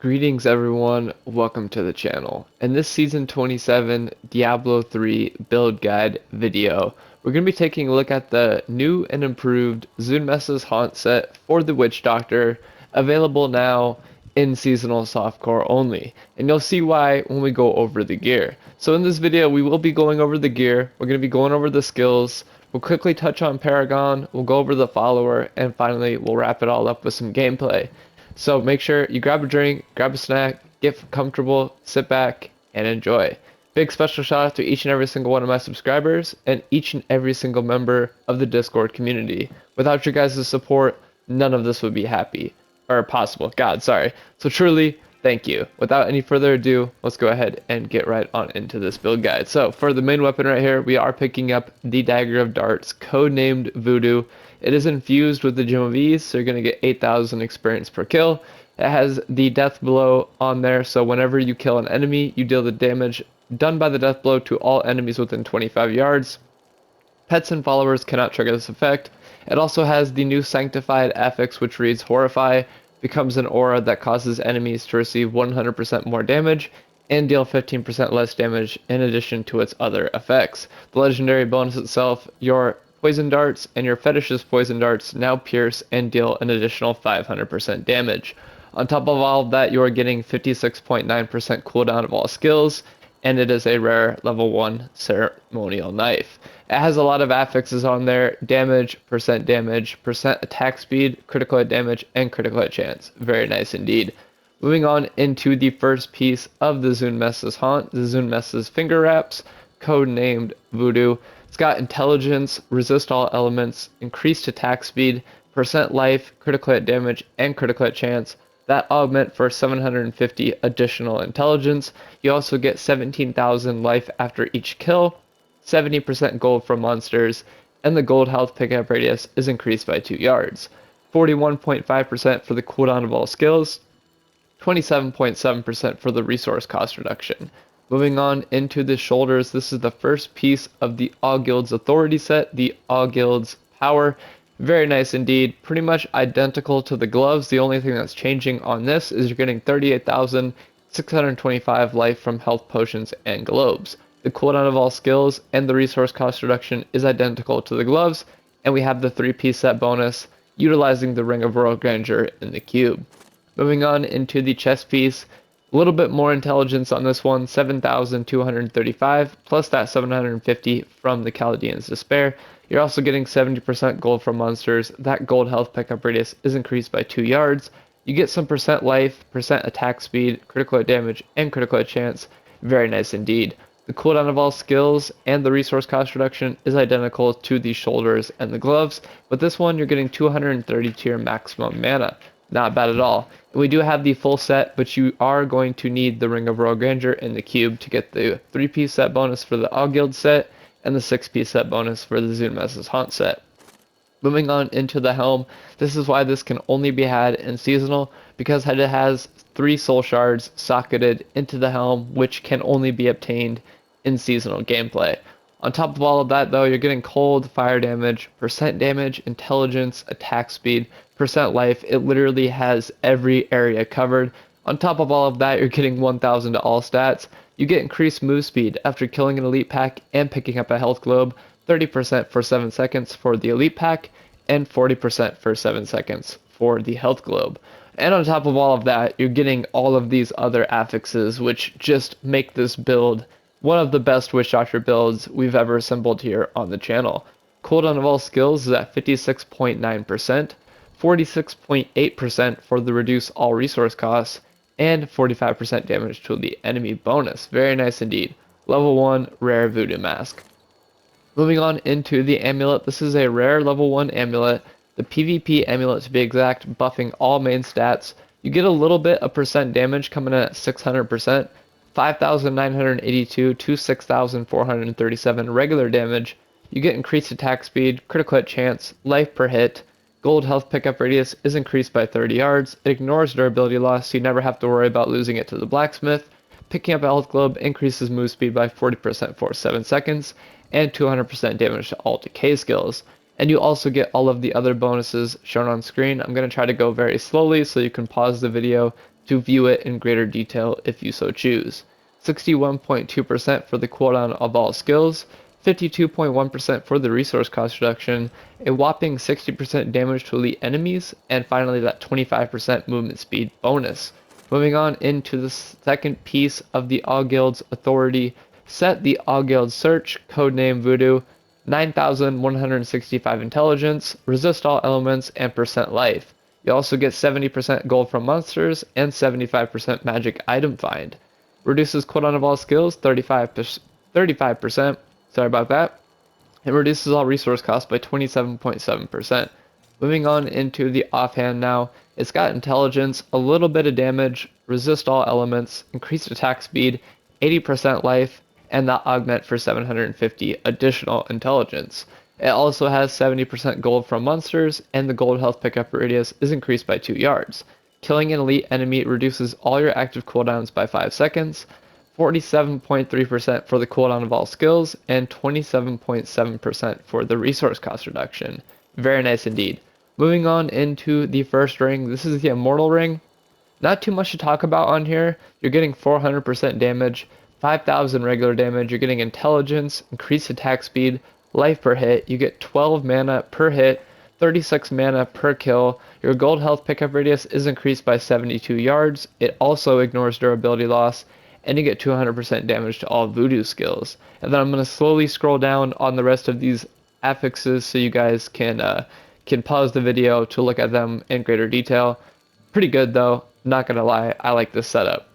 Greetings everyone, welcome to the channel. In this Season 27 Diablo 3 build guide video, we're going to be taking a look at the new and improved Zunimassa's Haunt set for the Witch Doctor, available now in seasonal softcore only. And you'll see why when we go over the gear. So in this video we will be going over the gear, we're going to be going over the skills, we'll quickly touch on Paragon, we'll go over the follower, and finally we'll wrap it all up with some gameplay. So make sure you grab a drink, grab a snack, get comfortable, sit back, and enjoy. Big special shout out to each and every single one of my subscribers and each and every single member of the Discord community. Without your guys' support, none of this would be possible. Sorry. So truly, thank you. Without any further ado, let's go ahead and get right on into this build guide. So for the main weapon right here, we are picking up the Dagger of Darts, codenamed Voodoo. It is infused with the Gem of Ease, so you're going to get 8,000 experience per kill. It has the death blow on there, so whenever you kill an enemy, you deal the damage done by the death blow to all enemies within 25 yards. Pets and followers cannot trigger this effect. It also has the new sanctified affix, which reads Horrify, becomes an aura that causes enemies to receive 100% more damage and deal 15% less damage in addition to its other effects. The legendary bonus itself, your poison darts and your fetish's poison darts now pierce and deal an additional 500% damage. On top of all of that, you are getting 56.9% cooldown of all skills, and it is a rare level 1 ceremonial knife. It has a lot of affixes on there: damage, percent attack speed, critical hit damage, and critical hit chance. Very nice indeed. Moving on into the first piece of the Zunimassa's Haunt, the Zunimassa's Finger Wraps, codenamed Voodoo. It's got intelligence, resist all elements, increased attack speed, percent life, critical hit damage, and critical hit chance. That augment for 750 additional intelligence. You also get 17,000 life after each kill, 70% gold from monsters, and the gold health pickup radius is increased by 2 yards. 41.5% for the cooldown of all skills, 27.7% for the resource cost reduction. Moving on into the shoulders, this is the first piece of the All Guilds Authority set, the All Guilds Power. Very nice indeed, pretty much identical to the gloves. The only thing that's changing on this is you're getting 38,625 life from health potions and globes. The cooldown of all skills and the resource cost reduction is identical to the gloves, and we have the 3-piece set bonus utilizing the Ring of Royal Grandeur in the cube. Moving on into the chest piece, a little bit more intelligence on this one, 7,235, plus that 750 from the Chaldean's Despair. You're also getting 70% gold from monsters. That gold health pickup radius is increased by 2 yards. You get some percent life, percent attack speed, critical hit damage, and critical hit chance. Very nice indeed. The cooldown of all skills and the resource cost reduction is identical to the shoulders and the gloves, but this one you're getting 230 to your maximum mana. Not bad at all. And we do have the full set, but you are going to need the Ring of Royal Grandeur in the cube to get the 3-piece set bonus for the All Guild set and the 6-piece set bonus for the Zunimassa's Haunt set. Moving on into the helm, this is why this can only be had in seasonal, because it has 3 soul shards socketed into the helm, which can only be obtained in seasonal gameplay. On top of all of that though, you're getting cold, fire damage, percent damage, intelligence, attack speed, percent life. It literally has every area covered. On top of all of that, you're getting 1,000 to all stats. You get increased move speed after killing an elite pack and picking up a health globe, 30% for 7 seconds for the elite pack, and 40% for 7 seconds for the health globe. And on top of all of that, you're getting all of these other affixes, which just make this build one of the best Witch Doctor builds we've ever assembled here on the channel. Cooldown of all skills is at 56.9%, 46.8% for the reduce all resource costs, and 45% damage to the enemy bonus. Very nice indeed. Level 1 rare Voodoo mask. Moving on into the amulet, this is a rare level 1 amulet, the PvP amulet to be exact, buffing all main stats. You get a little bit of percent damage coming in at 600%, 5,982 to 6,437 regular damage. You get increased attack speed, critical hit chance, life per hit. Gold health pickup radius is increased by 30 yards. It ignores durability loss, so you never have to worry about losing it to the blacksmith. Picking up a health globe increases move speed by 40% for 7 seconds, and 200% damage to all decay skills. And you also get all of the other bonuses shown on screen. I'm going to try to go very slowly so you can pause the video to view it in greater detail if you so choose. 61.2% for the cooldown of all skills, 52.1% for the resource cost reduction, a whopping 60% damage to elite enemies, and finally that 25% movement speed bonus. Moving on into the second piece of the All Guilds authority set, the All Guilds search, codename Voodoo, 9,165 intelligence, resist all elements, and percent life. You also get 70% gold from monsters and 75% magic item find. Reduces cooldown of all skills 35%. Sorry about that. It reduces all resource costs by 27.7%. Moving on into the offhand now, it's got intelligence, a little bit of damage, resist all elements, increased attack speed, 80% life, and that augment for 750 additional intelligence. It also has 70% gold from monsters, and the gold health pickup radius is increased by 2 yards. Killing an elite enemy reduces all your active cooldowns by 5 seconds, 47.3% for the cooldown of all skills, and 27.7% for the resource cost reduction. Very nice indeed. Moving on into the first ring, this is the Immortal ring. Not too much to talk about on here. You're getting 400% damage, 5,000 regular damage, you're getting intelligence, increased attack speed, life per hit, you get 12 mana per hit, 36 mana per kill. Your gold health pickup radius is increased by 72 yards. It also ignores durability loss, and you get 200% damage to all Voodoo skills. And then I'm going to slowly scroll down on the rest of these affixes so you guys can pause the video to look at them in greater detail. Pretty good though, not gonna lie, I like this setup.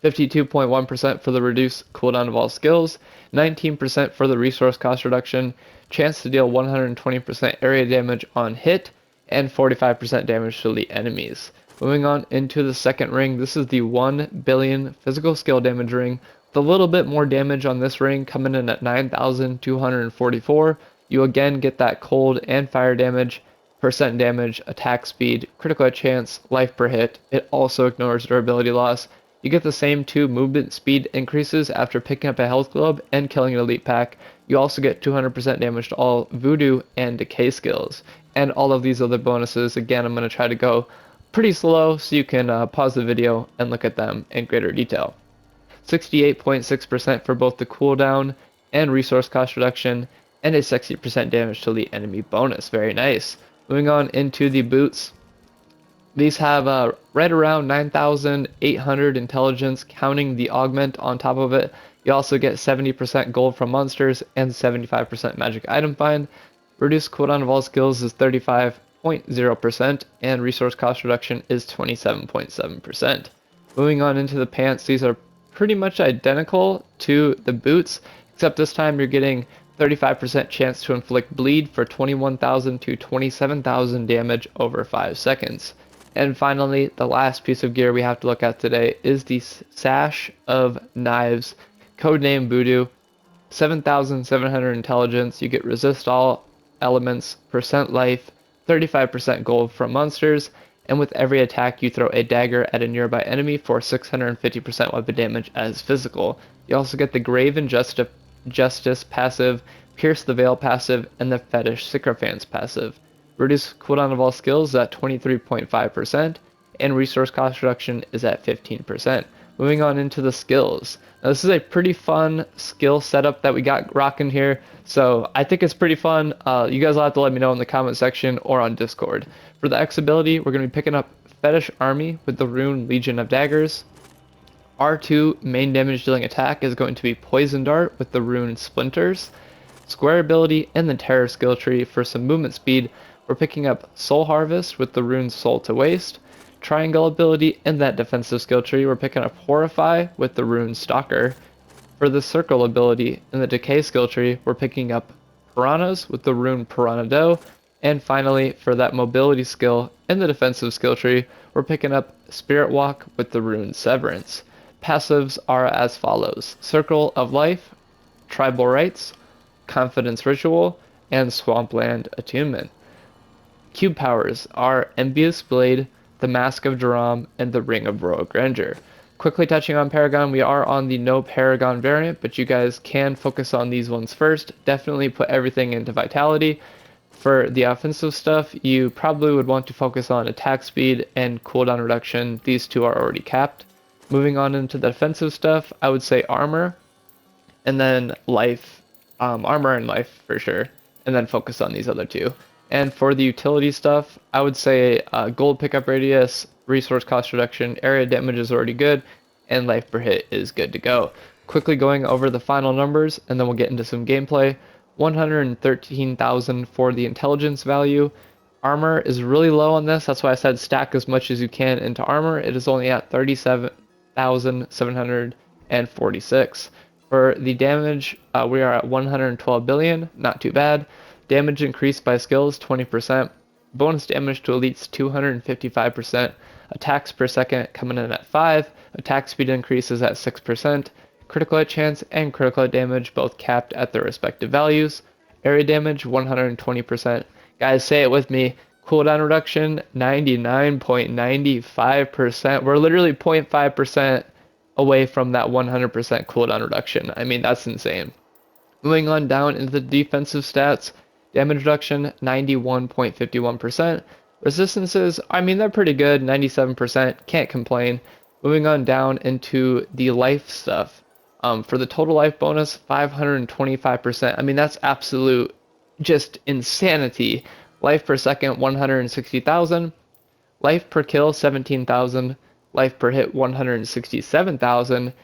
52.1% for the reduced cooldown of all skills, 19% for the resource cost reduction, chance to deal 120% area damage on hit, and 45% damage to elite enemies. Moving on into the second ring, this is the 1 billion physical skill damage ring. With a little bit more damage on this ring, coming in at 9,244. You again get that cold and fire damage, percent damage, attack speed, critical hit chance, life per hit. It also ignores durability loss. You get the same 2 movement speed increases after picking up a health globe and killing an elite pack. You also get 200% damage to all Voodoo and Decay skills. And all of these other bonuses, again, I'm going to try to go pretty slow so you can pause the video and look at them in greater detail. 68.6% for both the cooldown and resource cost reduction, and a 60% damage to elite enemy bonus. Very nice. Moving on into the boots. These have right around 9,800 intelligence, counting the augment on top of it. You also get 70% gold from monsters and 75% magic item find. Reduced cooldown of all skills is 35.0%, and resource cost reduction is 27.7%. Moving on into the pants, these are pretty much identical to the boots, except this time you're getting 35% chance to inflict bleed for 21,000 to 27,000 damage over 5 seconds. And finally, the last piece of gear we have to look at today is the Sash of Knives, codename Voodoo. 7,700 intelligence, you get resist all elements, percent life, 35% gold from monsters, and with every attack you throw a dagger at a nearby enemy for 650% weapon damage as physical. You also get the Grave Injustice passive, Pierce the Veil passive, and the Fetish Sycophants passive. Reduce cooldown of all skills at 23.5%, and resource cost reduction is at 15%. Moving on into the skills. Now this is a pretty fun skill setup that we got rocking here, so I think it's pretty fun. You guys will have to let me know in the comment section or on Discord. For the X ability, we're going to be picking up Fetish Army with the rune Legion of Daggers. R2 main damage dealing attack is going to be Poison Dart with the rune Splinters. Square ability and the Terror skill tree for some movement speed. We're picking up Soul Harvest with the rune Soul to Waste. Triangle ability and that defensive skill tree, we're picking up Horrify with the rune Stalker. For the Circle ability and the Decay skill tree, we're picking up Piranhas with the rune Piranhado. And finally, for that mobility skill and the defensive skill tree, we're picking up Spirit Walk with the rune Severance. Passives are as follows: Circle of Life, Tribal Rites, Confidence Ritual, and Swampland Attunement. Cube powers are Envious Blade, the Mask of Duram, and the Ring of Royal Grandeur. Quickly touching on Paragon, we are on the no Paragon variant, but you guys can focus on these ones first. Definitely put everything into Vitality. For the offensive stuff, you probably would want to focus on attack speed and cooldown reduction. These two are already capped. Moving on into the defensive stuff, I would say armor, and then life, armor and life for sure, and then focus on these other two. And for the utility stuff, I would say gold pickup radius, resource cost reduction, area damage is already good, and life per hit is good to go. Quickly going over the final numbers, and then we'll get into some gameplay. 113,000 for the intelligence value. Armor is really low on this, that's why I said stack as much as you can into armor. It is only at 37,746. For the damage, we are at 112 billion, not too bad. Damage increased by skills, 20%. Bonus damage to elites, 255%. Attacks per second coming in at 5. Attack speed increases at 6%. Critical hit chance and critical hit damage both capped at their respective values. Area damage 120%. Guys, say it with me. Cooldown reduction 99.95%. We're literally 0.5% away from that 100% cooldown reduction. I mean, that's insane. Moving on down into the defensive stats. Damage reduction 91.51%. Resistances, I mean, they're pretty good, 97%. Can't complain. Moving on down into the life stuff. For the total life bonus, 525%. I mean, that's absolute just insanity. Life per second, 160,000. Life per kill, 17,000. Life per hit, 167,000.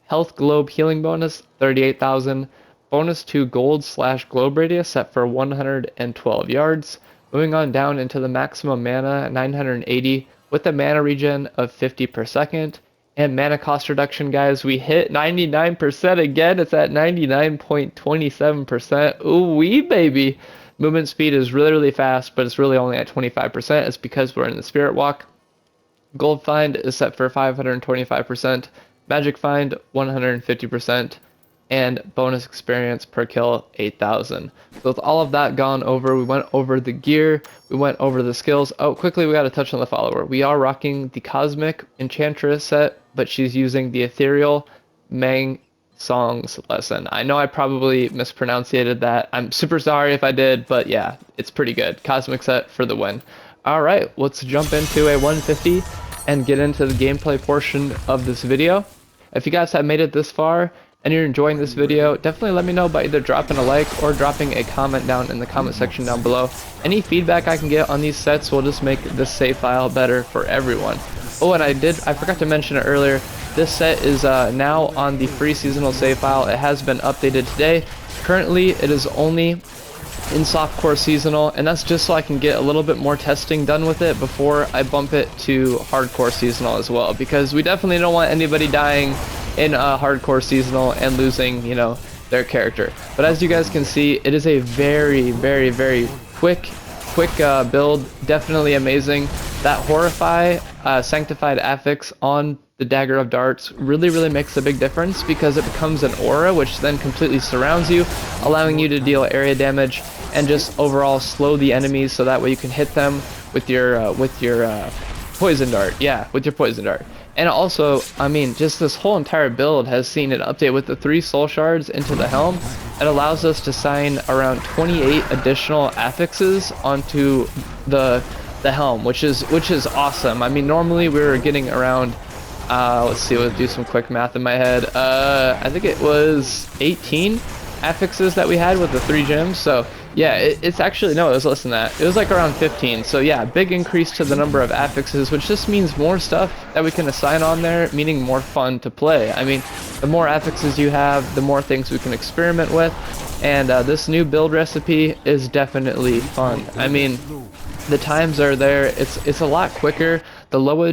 Health globe healing bonus, 38,000. Bonus to gold/globe radius set for 112 yards. Moving on down into the maximum mana, 980, with a mana regen of 50 per second. And mana cost reduction, guys, we hit 99% again. It's at 99.27%. Ooh wee, baby. Movement speed is really, really fast, but it's really only at 25%. It's because we're in the Spirit Walk. Gold Find is set for 525%. Magic Find, 150%. And bonus experience per kill, 8,000. So with all of that gone over, we went over the gear, we went over the skills. Oh, quickly, we got to touch on the follower. We are rocking the Cosmic Enchantress set, but she's using the Ethereal Mang Songs lesson. I know I probably mispronunciated that. I'm super sorry if I did, but yeah, it's pretty good. Cosmic set for the win. All right, let's jump into a 150 and get into the gameplay portion of this video. If you guys have made it this far, and you're enjoying this video, definitely let me know by either dropping a like or dropping a comment down in the comment section down below. Any feedback I can get on these sets will just make this save file better for everyone. Oh, and I forgot to mention it earlier, this set is now on the free seasonal save file. It has been updated today. Currently, it is only in softcore seasonal, and that's just so I can get a little bit more testing done with it before I bump it to hardcore seasonal as well, because we definitely don't want anybody dying in a hardcore seasonal and losing, you know, their character. But as you guys can see, it is a very, very, very quick build. Definitely amazing. That Horrify Sanctified Affix on the Dagger of Darts really makes a big difference, because it becomes an aura which then completely surrounds you, allowing you to deal area damage and just overall slow the enemies, so that way you can hit them with your poison dart. Yeah, with your poison dart. And also, I mean, just this whole entire build has seen an update with the 3 soul shards into the helm. It allows us to sign around 28 additional affixes onto the helm, which is awesome. I mean, normally we were getting around let's see, let's do some quick math in my head. I think it was 18 affixes that we had with the 3 gems. So yeah, it's actually, no, it was less than that. It was like around 15. So yeah, big increase to the number of affixes, which just means more stuff that we can assign on there, meaning more fun to play. I mean, the more affixes you have, the more things we can experiment with. And this new build recipe is definitely fun. I mean, the times are there. It's a lot quicker. The lower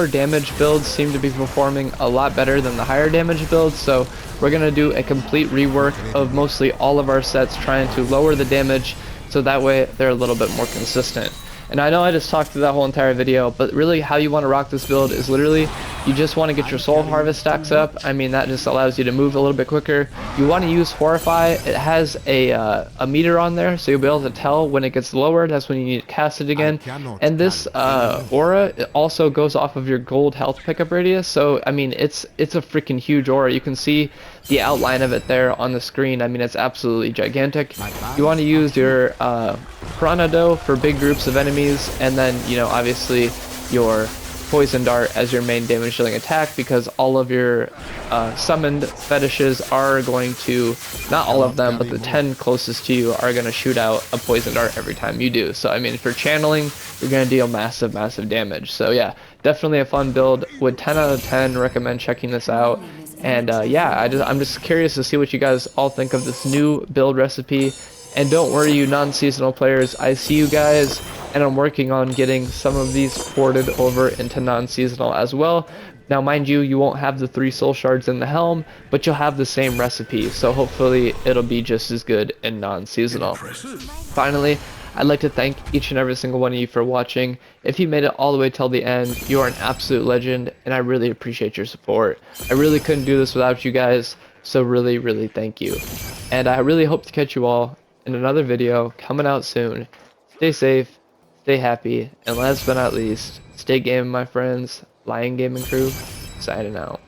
damage builds seem to be performing a lot better than the higher damage builds, so we're going to do a complete rework of mostly all of our sets, trying to lower the damage so that way they're a little bit more consistent. And I know I just talked through that whole entire video, but really how you want to rock this build is literally you just want to get your soul harvest stacks up. I mean, that just allows you to move a little bit quicker. You want to use Horrify. It has a meter on there, so you'll be able to tell when it gets lower. That's when you need to cast it again. And this aura, it also goes off of your gold health pickup radius. So I mean, it's a freaking huge aura. You can see the outline of it there on the screen. I mean, it's absolutely gigantic. You want to use your Piranha Dough for big groups of enemies, and then, you know, obviously your Poison Dart as your main damage dealing attack, because all of your summoned fetishes are going to, not all of them, but the 10 closest to you are going to shoot out a Poison Dart every time you do. So I mean, for channeling, you're going to deal massive damage. So yeah, definitely a fun build. Would 10 out of 10 recommend checking this out. And yeah, I'm just curious to see what you guys all think of this new build recipe. And don't worry, you non-seasonal players, I see you guys, and I'm working on getting some of these ported over into non-seasonal as well. Now mind you, you won't have the 3 soul shards in the helm, but you'll have the same recipe, so hopefully it'll be just as good in non-seasonal. Finally, I'd like to thank each and every single one of you for watching. If you made it all the way till the end, you are an absolute legend, and I really appreciate your support. I really couldn't do this without you guys, so really thank you. And I really hope to catch you all in another video coming out soon. Stay safe, stay happy, and last but not least, stay gaming, my friends. Lion Gaming Crew, signing out.